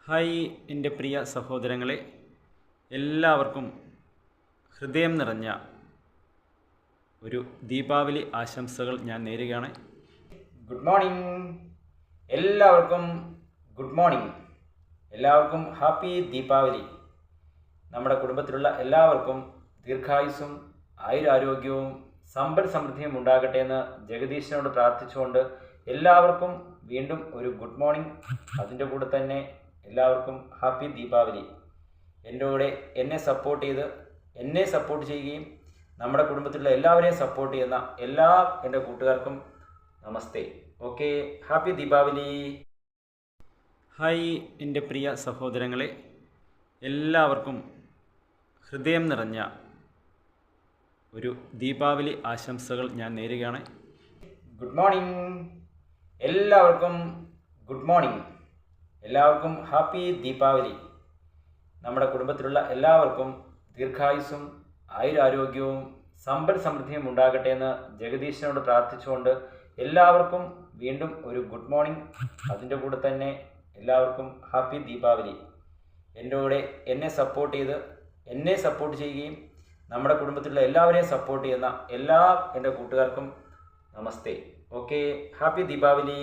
Hi എൻ്റെ പ്രിയ സഹോദരങ്ങളെ, എല്ലാവർക്കും ഹൃദയം നിറഞ്ഞ ഒരു ദീപാവലി ആശംസകൾ ഞാൻ നേരുകയാണ്. ഗുഡ് മോർണിംഗ് എല്ലാവർക്കും. ഗുഡ് മോർണിംഗ് എല്ലാവർക്കും. ഹാപ്പി ദീപാവലി. നമ്മുടെ കുടുംബത്തിലുള്ള എല്ലാവർക്കും ദീർഘായുസ്സും ആയുരാരോഗ്യവും സമ്പൽ സമൃദ്ധിയും ഉണ്ടാകട്ടെ എന്ന് ജഗദീശനോട് പ്രാർത്ഥിച്ചുകൊണ്ട് എല്ലാവർക്കും വീണ്ടും ഒരു ഗുഡ് മോർണിംഗ്. അതിൻ്റെ കൂടെ തന്നെ എല്ലാവർക്കും ഹാപ്പി ദീപാവലി. എൻ്റെ കൂടെ എന്നെ സപ്പോർട്ട് ചെയ്യുകയും നമ്മുടെ കുടുംബത്തിലുള്ള എല്ലാവരെയും സപ്പോർട്ട് ചെയ്യുന്ന എല്ലാ എൻ്റെ കൂട്ടുകാർക്കും നമസ്തേ. Okay, happy Deepavali. ഹായ് എൻ്റെ പ്രിയ സഹോദരങ്ങളെ, എല്ലാവർക്കും ഹൃദയം നിറഞ്ഞ ഒരു ദീപാവലി ആശംസകൾ ഞാൻ നേരുകയാണ്. ഗുഡ് മോർണിംഗ് എല്ലാവർക്കും. ഗുഡ് മോർണിംഗ് എല്ലാവർക്കും ഹാപ്പി ദീപാവലി. നമ്മുടെ കുടുംബത്തിലുള്ള എല്ലാവർക്കും ദീർഘായുസ്സും ആയുരാരോഗ്യവും സമ്പൽ സമൃദ്ധിയും ഉണ്ടാകട്ടെ എന്ന് ജഗദീശനോട് പ്രാർത്ഥിച്ചുകൊണ്ട് എല്ലാവർക്കും വീണ്ടും ഒരു ഗുഡ് മോർണിംഗ്. അതിൻ്റെ കൂടെ തന്നെ എല്ലാവർക്കും ഹാപ്പി ദീപാവലി. എൻ്റെ കൂടെ എന്നെ സപ്പോർട്ട് ചെയ്യുകയും നമ്മുടെ കുടുംബത്തിലുള്ള എല്ലാവരെയും സപ്പോർട്ട് ചെയ്യുന്ന എല്ലാ എൻ്റെ കൂട്ടുകാർക്കും നമസ്തേ. Okay, happy Deepavali.